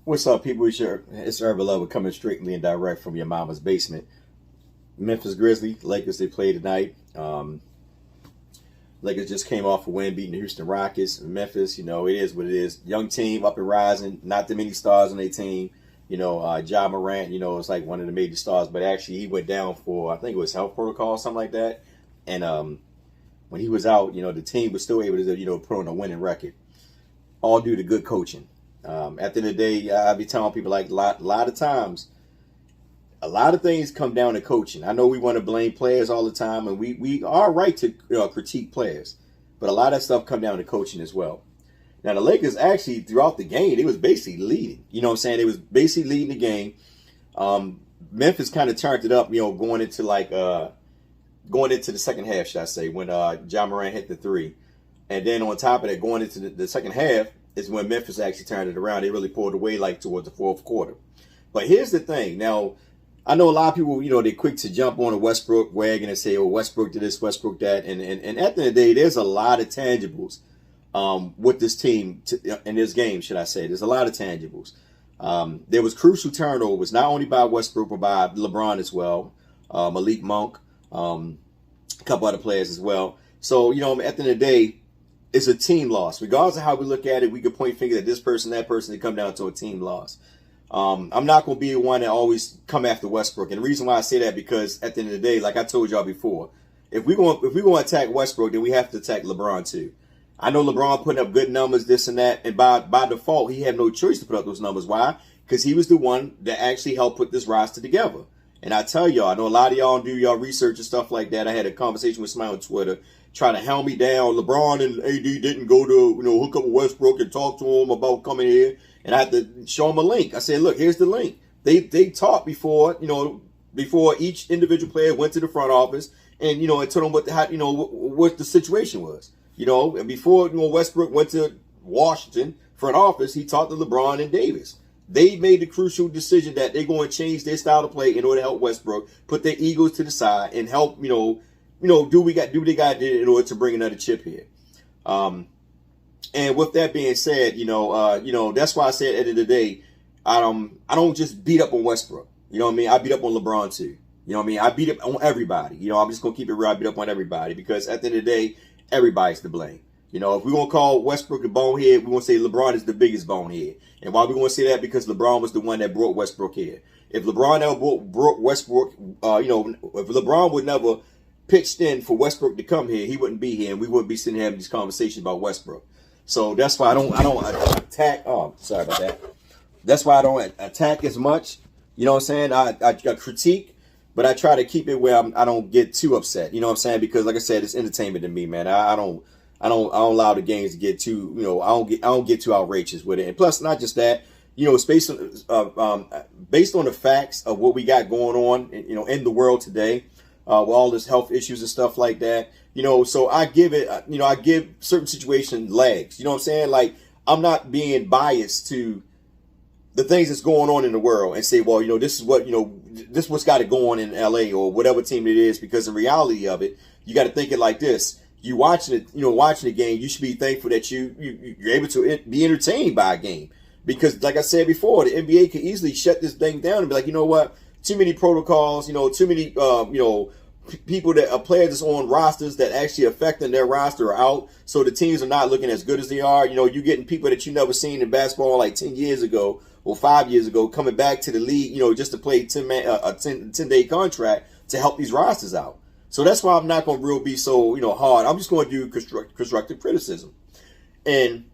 What's up, people? It's Urban Lover coming strictly and direct from your mama's basement. Memphis Grizzlies, Lakers, they played tonight. Lakers just came off a win beating the Houston Rockets. Memphis, it is what it is. Young team, up and rising. Not that many stars on their team. Ja Morant, it's like one of the major stars, but actually he went down for, I think it was health protocol, something like that. And when he was out, the team was still able to, put on a winning record. All due to good coaching. At the end of the day, I be telling people like a lot of times, a lot of things come down to coaching. I know we want to blame players all the time, and we are right to critique players, but a lot of stuff come down to coaching as well. Now the Lakers actually throughout the game, they was basically leading. You know what I'm saying? They was basically leading the game. Memphis kind of turned it up, going into the second half, should I say, when Ja Morant hit the three, and then on top of that, going into the second half is when Memphis actually turned it around. They really pulled away like towards the fourth quarter. But here's the thing. Now, I know a lot of people, they're quick to jump on a Westbrook wagon and say, oh, Westbrook did this, Westbrook that. And at the end of the day, there's a lot of tangibles with this team in this game, should I say. There's a lot of tangibles. There was crucial turnovers, not only by Westbrook, but by LeBron as well. Malik Monk, a couple other players as well. So, at the end of the day, it's a team loss. Regardless of how we look at it, we could point fingers at this person, that person, to come down to a team loss. I'm not going to be the one that always come after Westbrook. And the reason why I say that, because at the end of the day, like I told y'all before, if we're going to attack Westbrook, then we have to attack LeBron too. I know LeBron putting up good numbers, this and that, and by default, he had no choice to put up those numbers. Why? Because he was the one that actually helped put this roster together. And I tell y'all, I know a lot of y'all do y'all research and stuff like that. I had a conversation with somebody on Twitter trying to helm me down. LeBron and AD didn't go to, hook up with Westbrook and talk to him about coming here. And I had to show him a link. I said, look, here's the link. They talked before each individual player went to the front office and, and told them what the situation was. And before, Westbrook went to Washington front office, he talked to LeBron and Davis. They made the crucial decision that they're going to change their style of play in order to help Westbrook, put their egos to the side, and help, do what they got to do in order to bring another chip here. And with that being said, that's why I said at the end of the day, I don't just beat up on Westbrook. You know what I mean? I beat up on LeBron too. You know what I mean? I beat up on everybody. I'm just going to keep it real. I beat up on everybody because at the end of the day, everybody's to blame. If we're going to call Westbrook a bonehead, we're going to say LeBron is the biggest bonehead. And why we going to say that? Because LeBron was the one that brought Westbrook here. If LeBron never brought Westbrook, if LeBron would never pitched in for Westbrook to come here, he wouldn't be here, and we wouldn't be sitting here having these conversations about Westbrook. So that's why I don't attack. Oh, sorry about that. That's why I don't attack as much. You know what I'm saying? I critique, but I try to keep it where I don't get too upset. You know what I'm saying? Because like I said, it's entertainment to me, man. I don't allow the games to get too. I don't get too outrageous with it. And plus, not just that. It's based on the facts of what we got going on, in the world today, with all this health issues and stuff like that. So I give it, I give certain situations legs. You know what I'm saying? Like, I'm not being biased to the things that's going on in the world and say, well, this is what's got it going in LA or whatever team it is, because the reality of it, you got to think it like this. You watching the game, you should be thankful that you're able to be entertained by a game. Because like I said before, the NBA could easily shut this thing down and be like, you know what? Too many protocols, too many, people that are players that's on rosters that actually affecting their roster are out. So the teams are not looking as good as they are. You're getting people that you never seen in basketball like 10 years ago or 5 years ago coming back to the league, just to play a 10-day contract to help these rosters out. So that's why I'm not going to be so, hard. I'm just going to do constructive criticism. And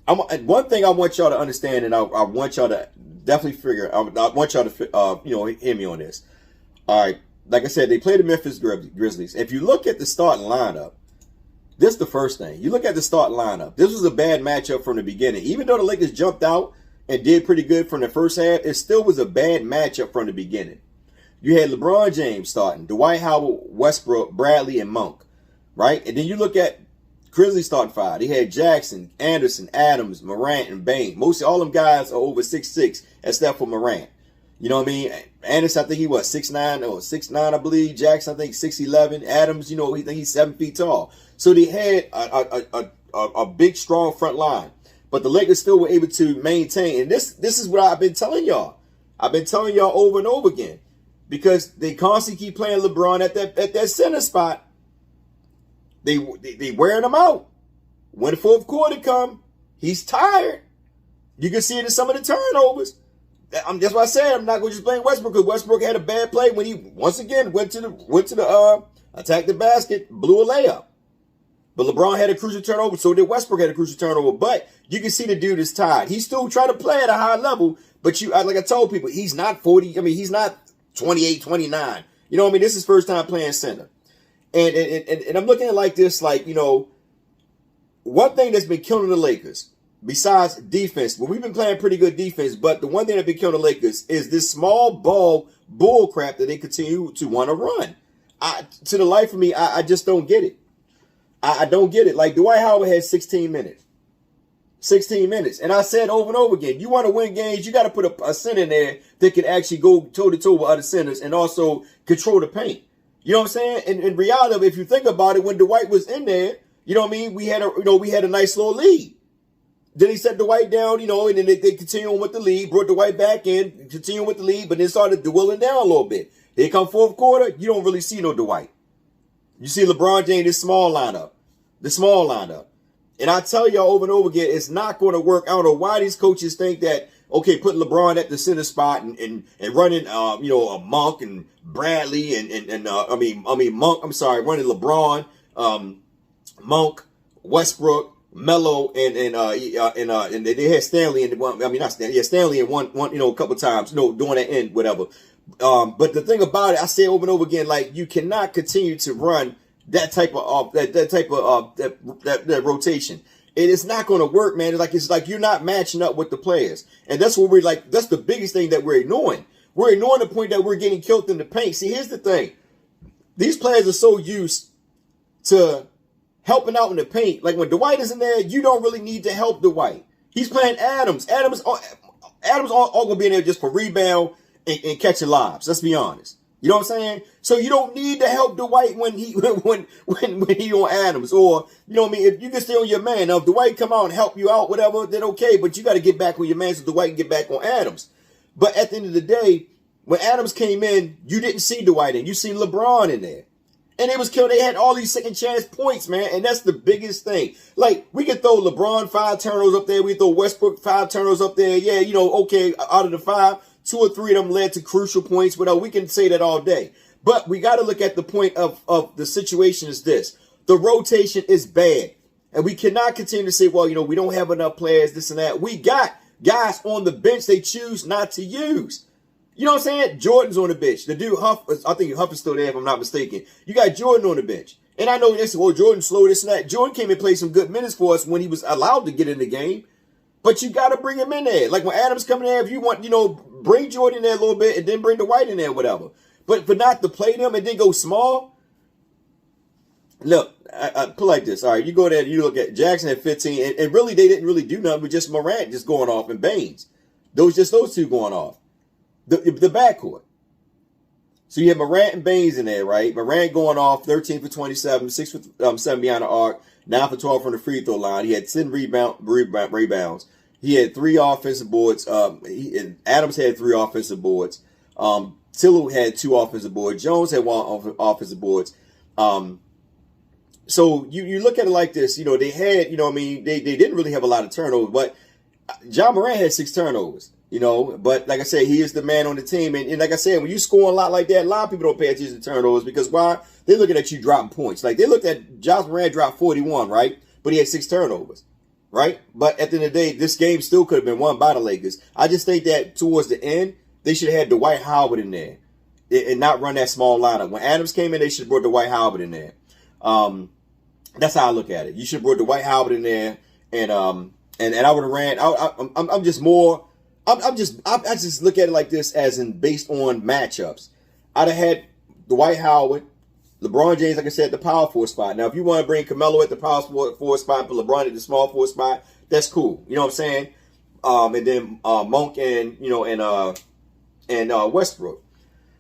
one thing I want y'all to understand, and I want y'all to definitely figure. I want y'all to hear me on this. All right, like I said, they played the Memphis Grizzlies. If you look at the starting lineup, this is the first thing. You look at the starting lineup. This was a bad matchup from the beginning. Even though the Lakers jumped out and did pretty good from the first half, it still was a bad matchup from the beginning. You had LeBron James starting, Dwight Howard, Westbrook, Bradley, and Monk, right? And then you look at Grizzlies starting five. They had Jackson, Anderson, Adams, Morant, and Bain. Most all them guys are over 6'6", except for Morant. You know what I mean? Anderson, I think he was 6'9", or 6'9", I believe. Jackson, I think 6'11". Adams, he think he's 7 feet tall. So they had a big, strong front line. but the Lakers still were able to maintain. And this is what I've been telling y'all. I've been telling y'all over and over again, because they constantly keep playing LeBron at that center spot. They wearing him out. When the fourth quarter come, he's tired. You can see it in some of the turnovers. That's why I said I'm not going to just blame Westbrook, because Westbrook had a bad play when he once again went to the attack the basket, blew a layup. But LeBron had a crucial turnover, so did Westbrook had a crucial turnover. But you can see the dude is tired. He's still trying to play at a high level, but like I told people, he's not 40. I mean, he's not 28, 29. You know what I mean? This is his first time playing center. And I'm looking at it like this, like, you know, one thing that's been killing the Lakers, besides defense, well, we've been playing pretty good defense, but the one thing that's been killing the Lakers is this small ball bull crap that they continue to want to run. To the life of me, I just don't get it. I don't get it. Like, Dwight Howard had 16 minutes. 16 minutes. And I said over and over again, you want to win games, you got to put a center in there that can actually go toe-to-toe with other centers and also control the paint. You know what I'm saying? And in reality, if you think about it, when Dwight was in there, you know what I mean, we had a nice little lead. Then he set Dwight down, you know, and then they continue on with the lead, brought Dwight back in, continue with the lead, but then started dwindling down a little bit. Here come fourth quarter, you don't really see no Dwight. You see LeBron James, the small lineup. And I tell y'all over and over again, it's not going to work. I don't know why these coaches think that, okay, putting LeBron at the center spot and running, Monk and Bradley Monk. I'm sorry, running LeBron, Monk, Westbrook, Melo, and they had Stanley in one. I mean, not Stanley. Yeah, Stanley in one, a couple times, doing that end, whatever. But the thing about it, I say over and over again, like, you cannot continue to run that type of that rotation. It is not going to work, man. It's like you're not matching up with the players, and that's what we're like. That's the biggest thing that we're ignoring. We're ignoring the point that we're getting killed in the paint. See, here's the thing: these players are so used to helping out in the paint. Like when Dwight is in there, you don't really need to help Dwight. He's playing Adams. Adams all going to be in there just for rebound and catching lobs. Let's be honest. You know what I'm saying? So you don't need to help Dwight when he on Adams, or you know what I mean. If you can stay on your man, now if Dwight come out and help you out, whatever, then okay. But you got to get back on your man so Dwight can get back on Adams. But at the end of the day, when Adams came in, you didn't see Dwight in. You seen LeBron in there, and it was killed. They had all these second chance points, man, and that's the biggest thing. Like we could throw LeBron 5 turnovers up there, we throw Westbrook 5 turnovers up there. Yeah, okay, out of the 5. 2 or 3 of them led to crucial points. Whatever, we can say that all day. But we got to look at the point of the situation is this. The rotation is bad. And we cannot continue to say, well, we don't have enough players, this and that. We got guys on the bench they choose not to use. You know what I'm saying? Jordan's on the bench. The dude, Huff, I think Huff is still there if I'm not mistaken. You got Jordan on the bench. And I know they say, well, Jordan slow, this and that. Jordan came and played some good minutes for us when he was allowed to get in the game. But you got to bring him in there. Like when Adams coming in there, if you want, bring Jordan in there a little bit and then bring the White in there, whatever. But for not to play them and then go small. Look, I put like this. All right, you go there, you look at Jackson at 15, and really they didn't really do nothing with just Morant just going off and Baines. Those two going off. The backcourt. So you have Morant and Baines in there, right? Morant going off 13 for 27, 6 for 7 behind the arc, 9 for 12 from the free throw line. He had 10 rebounds. He had 3 offensive boards. Adams had 3 offensive boards. Tillou had 2 offensive boards. Jones had 1 offensive boards. So you look at it like this. They had, they didn't really have a lot of turnovers, but Ja Morant had 6 turnovers. But like I said, he is the man on the team. And like I said, when you score a lot like that, a lot of people don't pay attention to turnovers because why? They're looking at you dropping points. Like they looked at Ja Morant dropped 41, right? But he had 6 turnovers. Right? But at the end of the day, this game still could have been won by the Lakers. I just think that towards the end, they should have had Dwight Howard in there and not run that small lineup. When Adams came in, they should have brought Dwight Howard in there. That's how I look at it. You should have brought Dwight Howard in there, and I would have ran. I just look at it like this as in based on matchups. I'd have had Dwight Howard, LeBron James, like I said, the power forward spot. Now, if you want to bring Carmelo at the power forward spot, put LeBron at the small forward spot, that's cool. You know what I'm saying? And then Monk and Westbrook.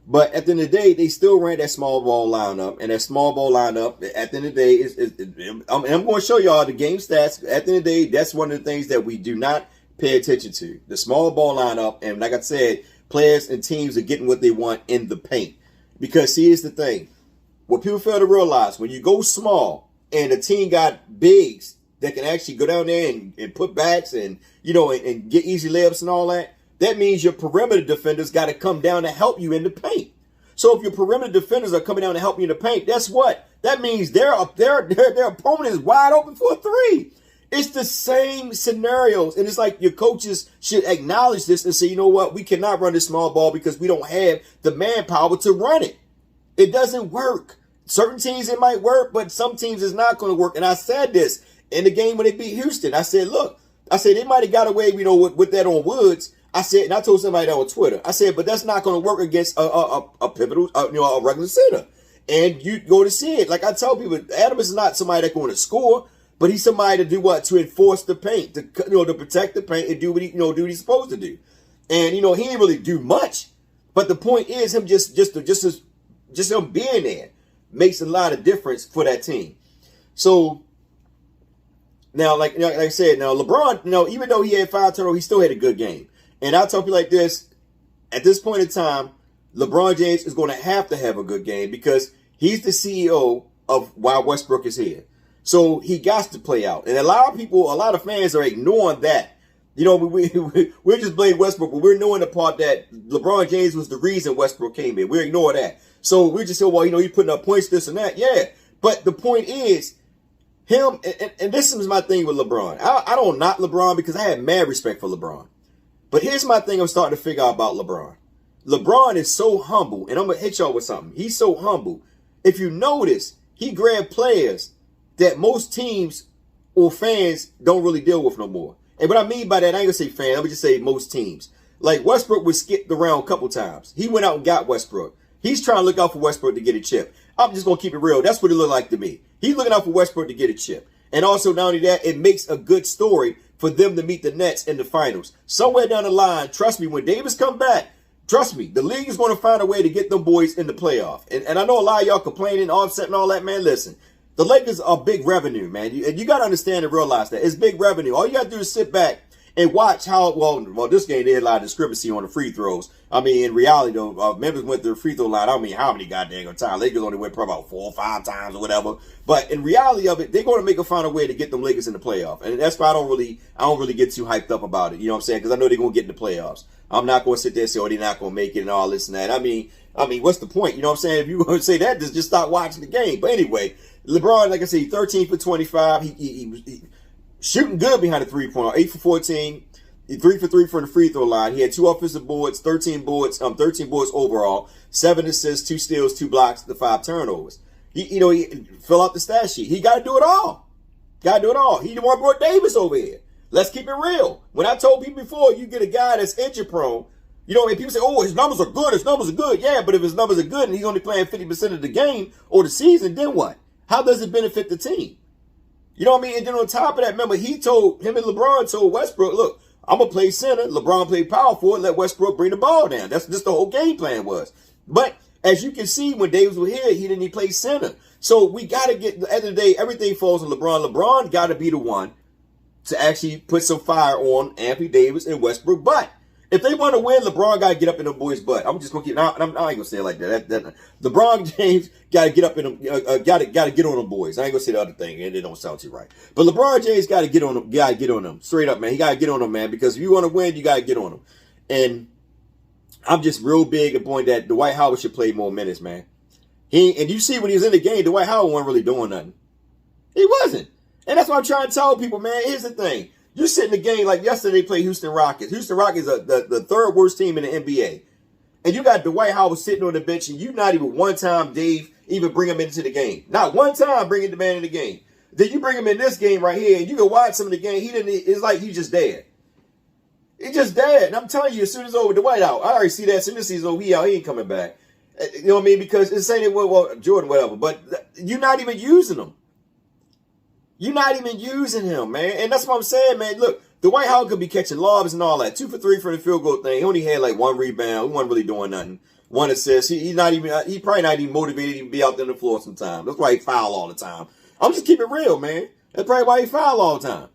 But at the end of the day, they still ran that small ball lineup, and that small ball lineup at the end of the day I'm going to show y'all the game stats. At the end of the day, that's one of the things that we do not pay attention to. The small ball lineup, and like I said, players and teams are getting what they want in the paint. Because see, here's the thing. What people fail to realize, when you go small and the team got bigs that can actually go down there and put backs and, and get easy layups and all that, that means your perimeter defenders got to come down to help you in the paint. So if your perimeter defenders are coming down to help you in the paint, guess what? That means their opponent is wide open for a three. It's the same scenarios. And it's like your coaches should acknowledge this and say, you know what? We cannot run this small ball because we don't have the manpower to run it. It doesn't work. Certain teams it might work, but some teams it's not going to work. And I said this in the game when they beat Houston. I said, look, they might have got away, with that on Woods. I said, and I told somebody that on Twitter. I said, but that's not going to work against a pivotal, a regular center. And you go to see it. Like I tell people, Adams is not somebody that's going to score, but he's somebody to do what? To enforce the paint, to protect the paint and do what do what he's supposed to do. And he didn't really do much, but the point is him just him being there makes a lot of difference for that team. So now, like I said, now LeBron, even though he had 5 turnovers, he still had a good game. And I'll tell you like this, at this point in time, LeBron James is going to have a good game because he's the CEO of why Westbrook is here. So he got to play out. And a lot of fans are ignoring that. We're just blaming Westbrook, but we're ignoring the part that LeBron James was the reason Westbrook came in. We're ignoring that. So we just say, well, he's putting up points, this and that. Yeah. But the point is, him, and this is my thing with LeBron. I don't knock LeBron because I have mad respect for LeBron. But here's my thing I'm starting to figure out about LeBron. LeBron is so humble, and I'm going to hit y'all with something. He's so humble. If you notice, he grabbed players that most teams or fans don't really deal with no more. And what I mean by that, I ain't going to say fans, I'm going to just say most teams. Like Westbrook was skipped around a couple times. He went out and got Westbrook. He's trying to look out for Westbrook to get a chip. I'm just going to keep it real. That's what it looked like to me. He's looking out for Westbrook to get a chip. And also, not only that, it makes a good story for them to meet the Nets in the finals. Somewhere down the line, trust me, when Davis come back, trust me, the league is going to find a way to get them boys in the playoff. And I know a lot of y'all complaining, offset and all that, man. Listen, the Lakers are big revenue, man. And you got to understand and realize that. It's big revenue. All you got to do is sit back and watch how, well, this game, they had a lot of discrepancy on the free throws. I mean, in reality, though, Memphis went to the free throw line. I don't mean how many goddamn times. Lakers only went probably about 4 or 5 times or whatever. But in reality of it, they're going to make a final way to get them Lakers in the playoff. And that's why I don't really get too hyped up about it. You know what I'm saying? Because I know they're going to get in the playoffs. I'm not going to sit there and say, oh, they're not going to make it and all this and that. I mean, what's the point? You know what I'm saying? If you're going to say that, just stop watching the game. But anyway, LeBron, like I said, 13 for 25. He shooting good behind the three-point, 8 for 14. 3 for 3 from the free throw line. He had 2 offensive boards, 13 boards overall, 7 assists, 2 steals, 2 blocks, 5 turnovers. He fill out the stat sheet. He got to do it all. He the one brought Davis over here. Let's keep it real. When I told people before, you get a guy that's injury prone, and people say, oh, his numbers are good. Yeah, but if his numbers are good and he's only playing 50% of the game or the season, then what? How does it benefit the team? You know what I mean? And then on top of that, remember, him and LeBron told Westbrook, look, I'm going to play center. LeBron played power forward. Let Westbrook bring the ball down. That's just the whole game plan was. But as you can see, when Davis was here, he didn't play center. So we got to get, at the end of the day, everything falls on LeBron. LeBron got to be the one to actually put some fire on Anthony Davis and Westbrook. But if they want to win, LeBron got to get up in them boys' butt. I'm just going to keep, I ain't going to say it like that. LeBron James got to get up in them, got to get on them boys. I ain't going to say the other thing, and it don't sound too right. But LeBron James got to get on them, straight up, man. He got to get on them, man, because if you want to win, you got to get on them. And I'm just real big at point that Dwight Howard should play more minutes, man. And you see when he was in the game, Dwight Howard wasn't really doing nothing. He wasn't. And that's what I'm trying to tell people, man. Here's the thing. You sit in the game like yesterday they played Houston Rockets. Houston Rockets are the third worst team in the NBA. And you got Dwight Howard sitting on the bench and you not even one time, Dave, even bring him into the game. Not one time bringing the man in the game. Then you bring him in this game right here and you can watch some of the game. It's like he's just dead. He's just dead. And I'm telling you, as soon as it's over, Dwight out. I already see that. As soon as he's over, he ain't coming back. You know what I mean? Because it's saying, well, Jordan, whatever. But you're not even using him. You're not even using him, man. And that's what I'm saying, man. Look, Dwight Howard could be catching lobs and all that. 2 for 3 for the field goal thing. He only had like 1 rebound. He wasn't really doing nothing. 1 assist. He probably not even motivated to be out there on the floor sometimes. That's why he foul all the time. I'm just keeping it real, man. That's probably why he foul all the time.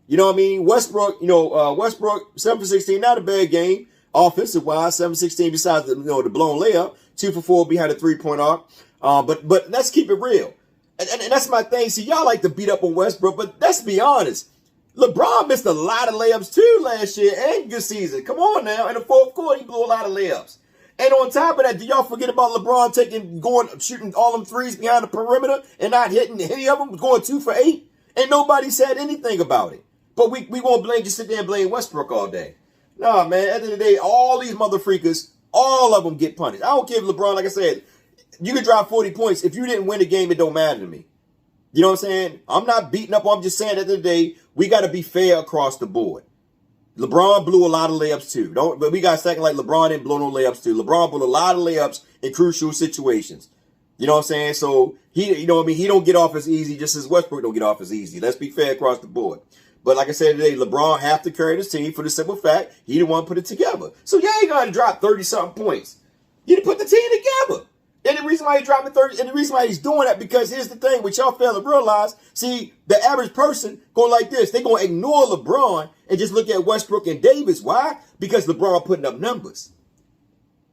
You know what I mean? Westbrook, Westbrook, 7 for 16, not a bad game. Offensive wise, 7 for 16 besides the blown layup. 2 for 4 behind a 3-point arc. But let's keep it real. And that's my thing. See, y'all like to beat up on Westbrook, but let's be honest. LeBron missed a lot of layups too last year and good season. Come on now. In the fourth quarter, he blew a lot of layups. And on top of that, do y'all forget about LeBron shooting all them threes behind the perimeter and not hitting any of them, going 2 for 8? Ain't nobody said anything about it. But we won't just sit there and blame Westbrook all day. Nah, man, at the end of the day, all these mother freakers, all of them get punished. I don't care if LeBron, like I said, you can drop 40 points. If you didn't win the game, it don't matter to me. You know what I'm saying? I'm not beating up. I'm just saying at the end of the day, we got to be fair across the board. LeBron blew a lot of layups too. But we got second like LeBron didn't blow no layups too. LeBron blew a lot of layups in crucial situations. You know what I'm saying? So he don't get off as easy, just as Westbrook don't get off as easy. Let's be fair across the board. But like I said today, LeBron have to carry this team for the simple fact he the one put it together. So yeah, he got to drop 30-something points. He didn't put the team together. And the reason why he dropped 30, and the reason why he's doing that, because here's the thing, which y'all fail to realize, see, the average person go like this. They're going to ignore LeBron and just look at Westbrook and Davis. Why? Because LeBron putting up numbers.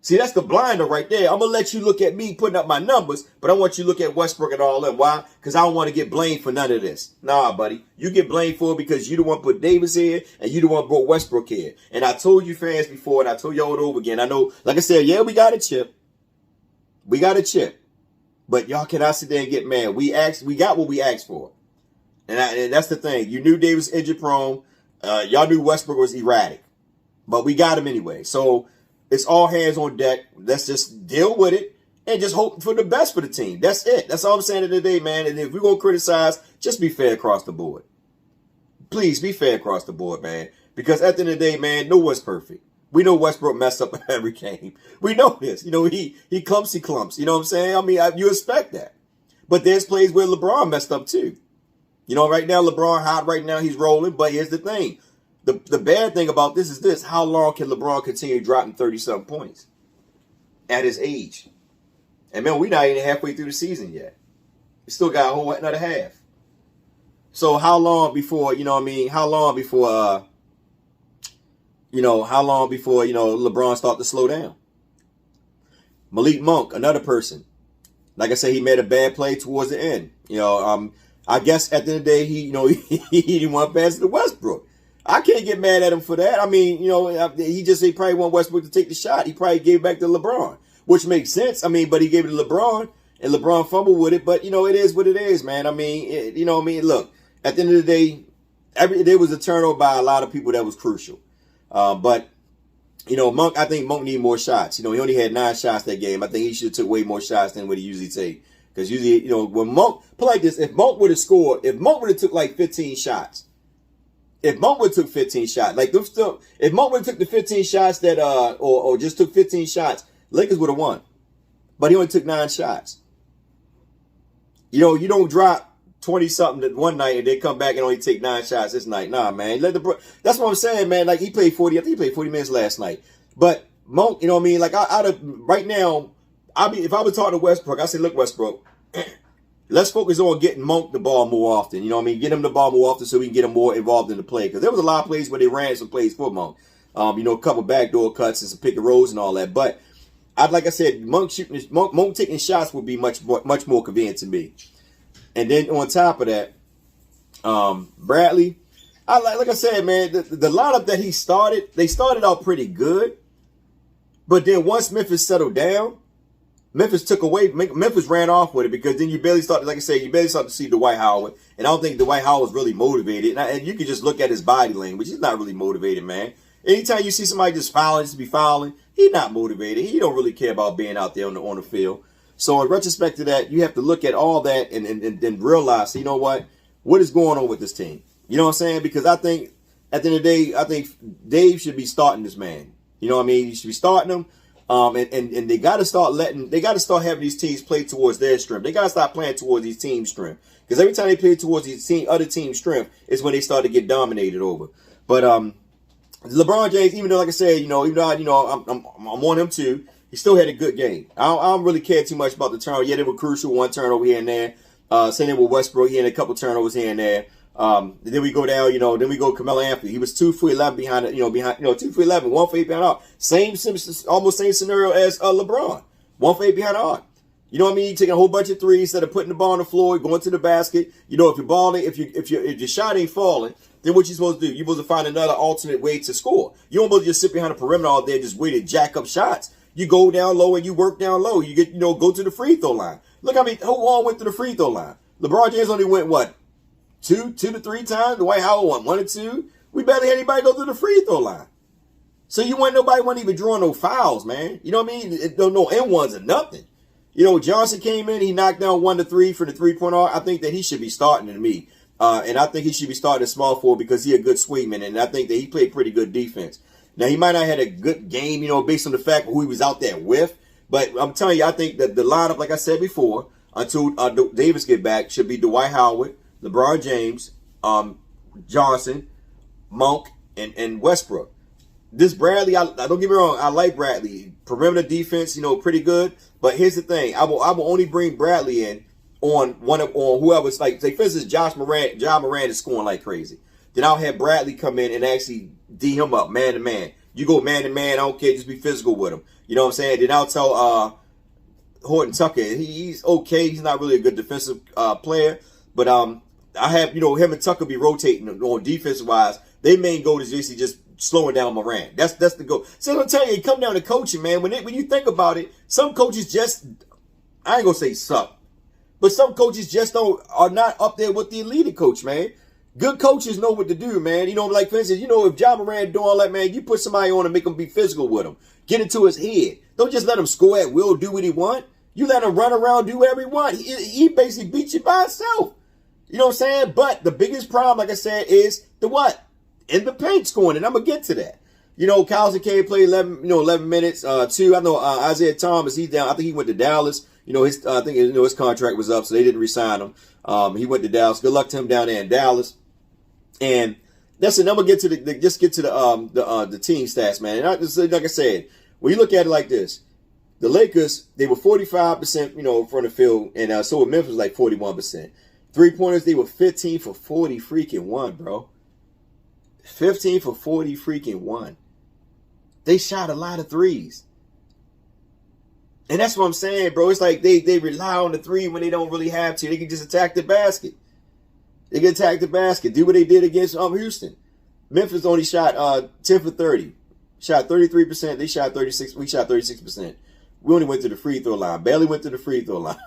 See, that's the blinder right there. I'm going to let you look at me putting up my numbers, but I want you to look at Westbrook and all that. Why? Because I don't want to get blamed for none of this. Nah, buddy. You get blamed for it because you the one put Davis here and you the one brought Westbrook here. And I told you fans before, and I told y'all it over again. I know, like I said, yeah, we got a chip. We got a chip. But y'all cannot sit there and get mad. We got what we asked for. And that's the thing. You knew Davis injury prone. Y'all knew Westbrook was erratic. But we got him anyway. So it's all hands on deck. Let's just deal with it and just hope for the best for the team. That's it. That's all I'm saying today, man. And if we're going to criticize, just be fair across the board. Please be fair across the board, man. Because at the end of the day, man, no one's perfect. We know Westbrook messed up every game. We know this. You know, he clumps. You know what I'm saying? I mean, you expect that. But there's plays where LeBron messed up too. You know, right now, LeBron hot right now. He's rolling. But here's the thing. The bad thing about this is this. How long can LeBron continue dropping 30-something points at his age? And, man, we're not even halfway through the season yet. We still got a whole another half. So how long before, you know what I mean, how long before LeBron start to slow down? Malik Monk, another person. Like I said, he made a bad play towards the end. You know, I guess at the end of the day, he didn't want to pass it to Westbrook. I can't get mad at him for that. I mean, you know, he probably want Westbrook to take the shot. He probably gave it back to LeBron, which makes sense. I mean, but he gave it to LeBron, and LeBron fumbled with it. But, you know, it is what it is, man. I mean, you know what I mean? Look, at the end of the day, there was a turnover by a lot of people that was crucial. But, you know, I think Monk need more shots. You know, he only had 9 shots that game. I think he should have took way more shots than what he usually take. Because usually, you know, when Monk, put like this, if Monk would have took like 15 shots, like if Monk would have took the 15 shots that, or just took 15 shots, Lakers would have won. But he only took 9 shots. You know, you don't drop 20-something one night and then come back and only take 9 shots this night. Nah, man. That's what I'm saying, man. Like, he played 40. I think he played 40 minutes last night. But Monk, you know what I mean? Like, right now, if I was talking to Westbrook, I say, look, Westbrook, let's focus on getting Monk the ball more often. You know what I mean? Get him the ball more often so we can get him more involved in the play. Because there was a lot of plays where they ran some plays for Monk. You know, a couple backdoor cuts and some pick and rolls and all that. But like I said, Monk taking shots would be much more convenient to me. And then on top of that, Bradley, like I said, man, the lineup that they started out pretty good. But then once Memphis settled down, Memphis ran off with it, because then you barely started to see Dwight Howard. And I don't think Dwight Howard was really motivated. And you can just look at his body language. He's not really motivated, man. Anytime you see somebody just fouling, just be fouling, he's not motivated. He don't really care about being out there on the field. So in retrospect to that, you have to look at all that and realize, you know what is going on with this team? You know what I'm saying? Because I think at the end of the day, I think Dave should be starting this man. You know what I mean? You should be starting him. And they got to start having these teams play towards their strength. They got to stop playing towards these teams' strength. Because every time they play towards these other teams' strength is when they start to get dominated over. But LeBron James, even though, like I said, I'm on him too. He still had a good game. I don't really care too much about the turnover. Yeah, they were crucial. One turnover here and there. Same thing with Westbrook. He had a couple turnovers here and there. Then we go down, then we go Carmelo Anthony. He was 2 for 11 behind, 2 for 11, 1 for 8 behind arc. Almost same scenario as LeBron. 1 for 8 behind arc. You know what I mean? Taking a whole bunch of threes instead of putting the ball on the floor, going to the basket. If your ball, if your shot ain't falling, then what you supposed to do? You're supposed to find another alternate way to score. You don't supposed to just sit behind the perimeter all day and just wait to jack up shots. You go down low and you work down low. You get, go to the free throw line. Look, who all went to the free throw line? LeBron James only went what? 2 to 3 times. Dwight Howard won 1 or 2. We barely had anybody go to the free throw line. So nobody wasn't even drawing no fouls, man. You know what I mean? No N1s or nothing. Johnson came in. He knocked down 1 to 3 for the 3-point arc. I think that he should be starting to me. And I think he should be starting at small forward because he's a good swingman. And I think that he played pretty good defense. Now, he might not have had a good game, based on the fact of who he was out there with. But I'm telling you, I think that the lineup, like I said before, until Davis get back, should be Dwight Howard, LeBron James, Johnson, Monk, and Westbrook. This Bradley, I don't get me wrong, I like Bradley. Perimeter defense, pretty good. But here's the thing, I will only bring Bradley in on whoever's like, say for instance, Ja Morant is scoring like crazy. Then I'll have Bradley come in and actually D him up, man to man. You go man to man, I don't care, just be physical with him. You know what I'm saying? Then I'll tell Horton Tucker, he's okay. He's not really a good defensive player. But I have, him and Tucker be rotating on defensive wise. Their main goal is basically just slowing down Morant. That's the goal. So I'm telling you, it come down to coaching, man. When you think about it, some coaches just, I ain't gonna say suck, but some coaches just are not up there with the elite coach, man. Good coaches know what to do, man. Like for instance, if Ja Morant doing all that, man, you put somebody on and make him be physical with him. Get into his head. Don't just let him score at will, do what he want. You let him run around, do whatever he want. He basically beats you by himself. You know what I'm saying? But the biggest problem, like I said, is the what? In the paint scoring, and I'm gonna get to that. Kyle's K played 11 minutes. 2. I know Isaiah Thomas, he's down. I think he went to Dallas. His contract was up, so they didn't re-sign him. He went to Dallas. Good luck to him down there in Dallas. And that's it. I'm gonna get to the team stats, man. And like I said, when you look at it like this, the Lakers, they were 45%, from the field, and so with Memphis like 41%. 3-pointers, they were 15 for 40 freaking 1, bro. 15 for 40 freaking 1. They shot a lot of threes. And that's what I'm saying, bro. It's like they rely on the 3 when they don't really have to. They can just attack the basket. They can attack the basket. Do what they did against Houston. Memphis only shot 10 for 30. Shot 33%. They shot 36. We shot 36%. We only went to the free throw line. Barely went to the free throw line.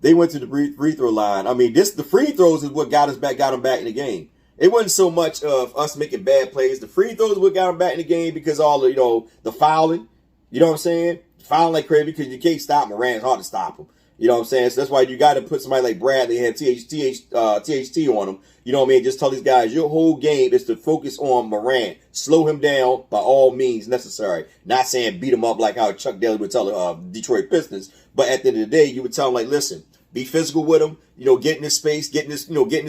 They went to the free throw line. The free throws is what got them back in the game. It wasn't so much of us making bad plays. The free throws is what got them back in the game because all the, the fouling. You know what I'm saying? Fouling like crazy because you can't stop Morant. It's hard to stop him. You know what I'm saying? So that's why you got to put somebody like Bradley and have THT on him. You know what I mean? Just tell these guys your whole game is to focus on Morant. Slow him down by all means necessary. Not saying beat him up like how Chuck Daly would tell the Detroit Pistons. But at the end of the day, you would tell him like, listen, be physical with him. Get in his space, get in his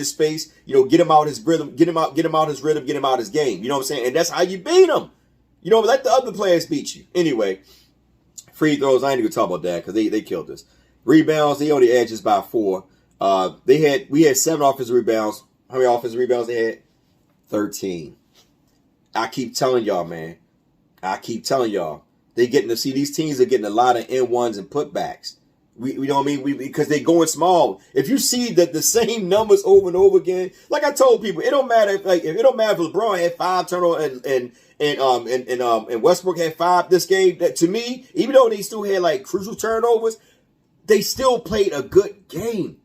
space. Get him out his rhythm, get him out his rhythm, get him out his game. You know what I'm saying? And that's how you beat him. Let the other players beat you. Anyway, free throws, I ain't even talk about that because they killed us. Rebounds, they only edged by 4. We had 7 offensive rebounds. How many offensive rebounds they had? 13. I keep telling y'all, man. They getting to see these teams are getting a lot of N1s and putbacks. We you know what I mean? Because they going small. If you see that the same numbers over and over again, like I told people, it don't matter if LeBron had 5 turnovers and Westbrook had 5 this game. That to me, even though they still had like crucial turnovers, they still played a good game.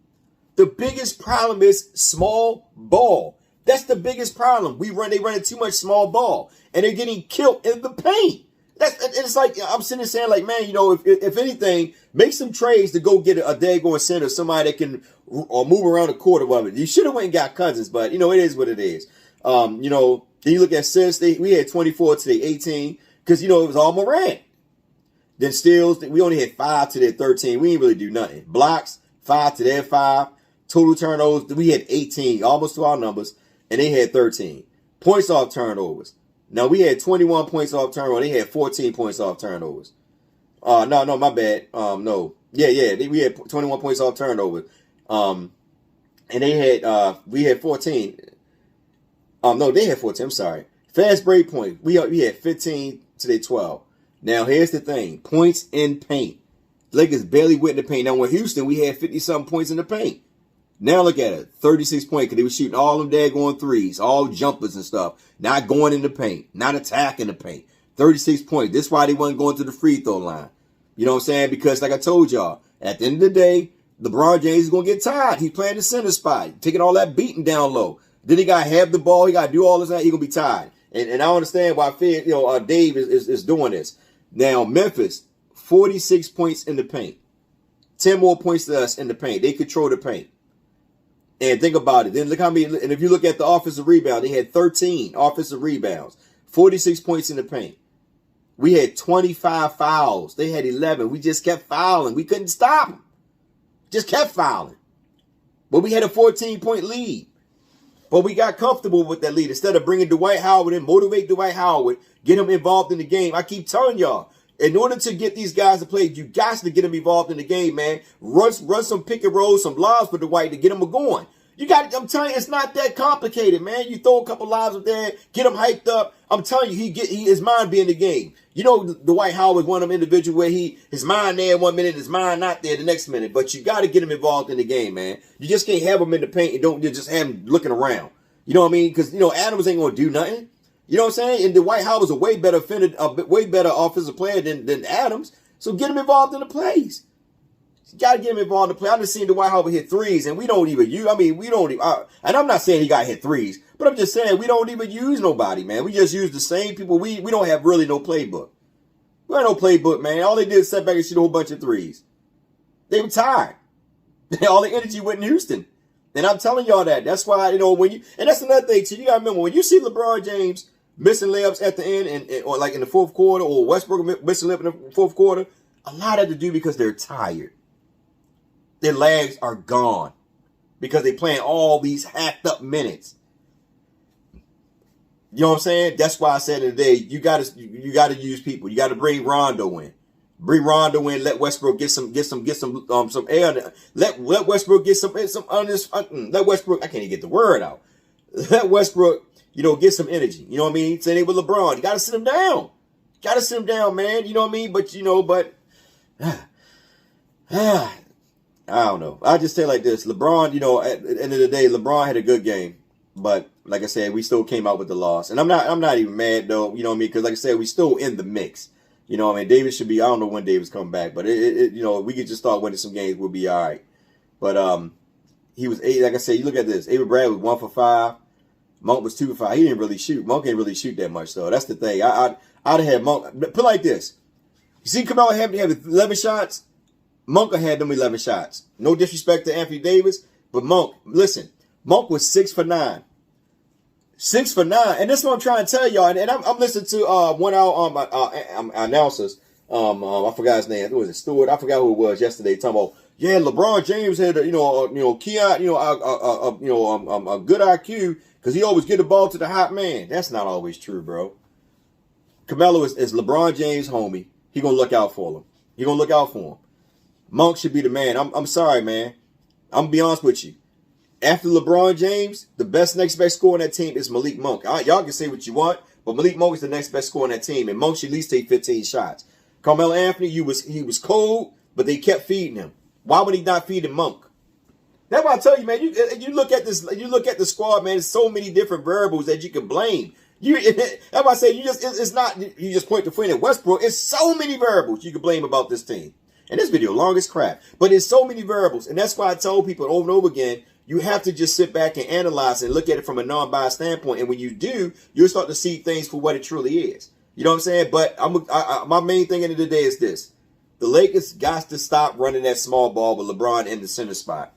The biggest problem is small ball. That's the biggest problem. They running too much small ball, and they're getting killed in the paint. It's like I'm sitting there saying, like, man, if anything, make some trades to go get a daggone center, somebody that can or move around the court or whatever. You should have went and got Cousins, but it is what it is. Then you look at assists. We had 24 to the 18 because it was all Morant. Then steals, we only had 5 to their 13. We didn't really do nothing. Blocks, 5 to their 5. Total turnovers, we had 18, almost to our numbers, and they had 13. Points off turnovers. Now, we had 21 points off turnovers. They had 14 points off turnovers. No, my bad. No. Yeah. We had 21 points off turnover. And they had, we had 14. No, they had 14. I'm sorry. Fast break points. We had 15 to their 12. Now, here's the thing. Points in paint. Lakers barely went in the paint. Now, with Houston, we had 50-something points in the paint. Now, look at it. 36 points because they were shooting all them daggone threes, all jumpers and stuff. Not going in the paint. Not attacking the paint. 36 points. That's why they wasn't going to the free throw line. You know what I'm saying? Because, like I told y'all, at the end of the day, LeBron James is going to get tired. He's playing the center spot, taking all that beating down low. Then he got to have the ball. He got to do all this. He's going to be tired. And I understand why Dave is doing this. Now, Memphis, 46 points in the paint. 10 more points to us in the paint. They control the paint. And think about it. Then look how many, and if you look at the offensive rebound, they had 13 offensive rebounds. 46 points in the paint. We had 25 fouls. They had 11. We just kept fouling. We couldn't stop them. Just kept fouling. But we had a 14-point lead. But we got comfortable with that lead. Instead of bringing Dwight Howard in, motivate Dwight Howard, get him involved in the game. I keep telling y'all, in order to get these guys to play, you got to get them involved in the game, man. Run some pick and roll, some lobs for Dwight to get them going. I'm telling you, it's not that complicated, man. You throw a couple lobs up there, get him hyped up. I'm telling you, his mind be in the game. You know, Dwight Howard was one of them individuals where his mind there one minute, his mind not there the next minute. But you got to get him involved in the game, man. You just can't have him in the paint and don't just have him looking around. You know what I mean? Because, Adams ain't going to do nothing. You know what I'm saying? And Dwight Howard's a way better offensive player than Adams. So get him involved in the plays. You got to get him involved in the play. I've just seen Dwight Howard hit threes, and we don't even use. And I'm not saying he got to hit threes, but I'm just saying we don't even use nobody, man. We just use the same people. We don't have really no playbook. We have no playbook, man. All they did is sit back and shoot a whole bunch of threes. They were tired. All the energy went in Houston. And I'm telling y'all that. That's why, and that's another thing, too. You got to remember, when you see LeBron James missing layups at the end, or like in the fourth quarter, or Westbrook missing layup in the fourth quarter, a lot had to do because they're tired. Their legs are gone because they're playing all these hacked up minutes. You know what I'm saying? That's why I said today, you got to use people. You got to bring Rondo in. Bring Rondo in. Let Westbrook get some air. Let Westbrook get some on this. Let Westbrook. I can't even get the word out. Let Westbrook, get some energy. You know what I mean? Same thing with LeBron. You got to sit him down. Got to sit him down, man. You know what I mean? But I don't know. I just say like this. LeBron, at the end of the day, LeBron had a good game, but like I said, we still came out with the loss, and I'm not even mad though. You know what I mean? Because like I said, we still in the mix. You know what I mean? Davis should be. I don't know when Davis come back, but we could just start winning some games. We'll be all right. But he was 8. Like I said, you look at this. Avery Brad was 1 for 5. Monk was 2 for 5. He didn't really shoot. Monk didn't really shoot that much though. That's the thing. I'd have had Monk. Put it like this. You see, Carmelo Anthony have 11 shots. Monk had them 11 shots. No disrespect to Anthony Davis, but Monk was 6 for 9. 6 for 9. And that's what I'm trying to tell y'all. And I'm listening to one of our announcers. I forgot his name. Who was it? Stewart. I forgot who it was yesterday. Talking about, yeah, LeBron James had a good IQ because he always get the ball to the hot man. That's not always true, bro. Carmelo is LeBron James' homie. He gonna look out for him. Monk should be the man. I'm sorry, man. I'm gonna be honest with you. After LeBron James, the next best scorer on that team is Malik Monk. Y'all can say what you want, but Malik Monk is the next best scorer on that team, and Monk should at least take 15 shots. Carmelo Anthony, he was cold, but they kept feeding him. Why would he not feed him Monk? That's why I tell you, man. You look at this. You look at the squad, man. There's so many different variables that you can blame. That's why I say it's not you just point the finger at Westbrook. It's so many variables you can blame about this team. And this video long as crap, but there's so many variables, and that's why I told people over and over again, you have to just sit back and analyze and look at it from a non-biased standpoint. And when you do, you'll start to see things for what it truly is. You know what I'm saying? But my main thing at the end of the day is this: the Lakers got to stop running that small ball with LeBron in the center spot.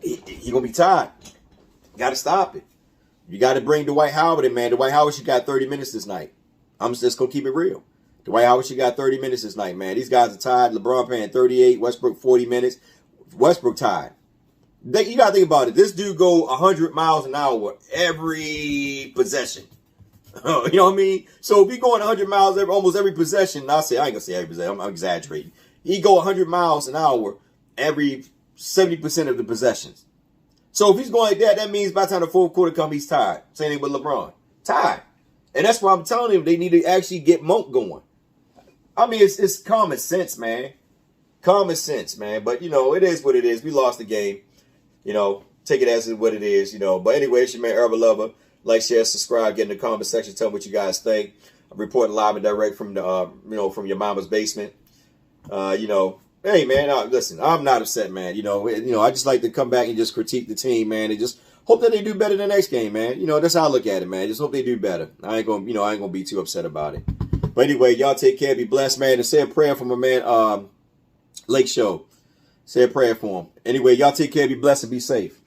He gonna be tired. Got to stop it. You got to bring Dwight Howard in, man. Dwight Howard should got 30 minutes this night. I'm just gonna keep it real. Dwight Howard should got 30 minutes this night, man. These guys are tired. LeBron playing 38, Westbrook 40 minutes. Westbrook tired. You got to think about it. This dude go 100 miles an hour every possession. You know what I mean? So if he going 100 miles almost every possession, I ain't gonna say every possession, I'm exaggerating. He go 100 miles an hour every 70% of the possessions. So if he's going like that, that means by the time the fourth quarter comes, he's tired. Same thing with LeBron. Tired. And that's why I'm telling him they need to actually get Monk going. I mean, it's common sense, man. Common sense, man. But, it is what it is. We lost the game. Take it as what it is, But anyway, it's your man, Herbal Lover. Like, share, subscribe, get in the comment section. Tell me what you guys think. I'm reporting live and direct from the, from your mama's basement. Hey, man, listen, I'm not upset, man. I just like to come back and just critique the team, man, and just hope that they do better the next game, man. That's how I look at it, man. Just hope they do better. I ain't gonna be too upset about it. But anyway, y'all take care, be blessed, man, and say a prayer for my man, Lake Show. Say a prayer for him. Anyway, y'all take care, be blessed, and be safe.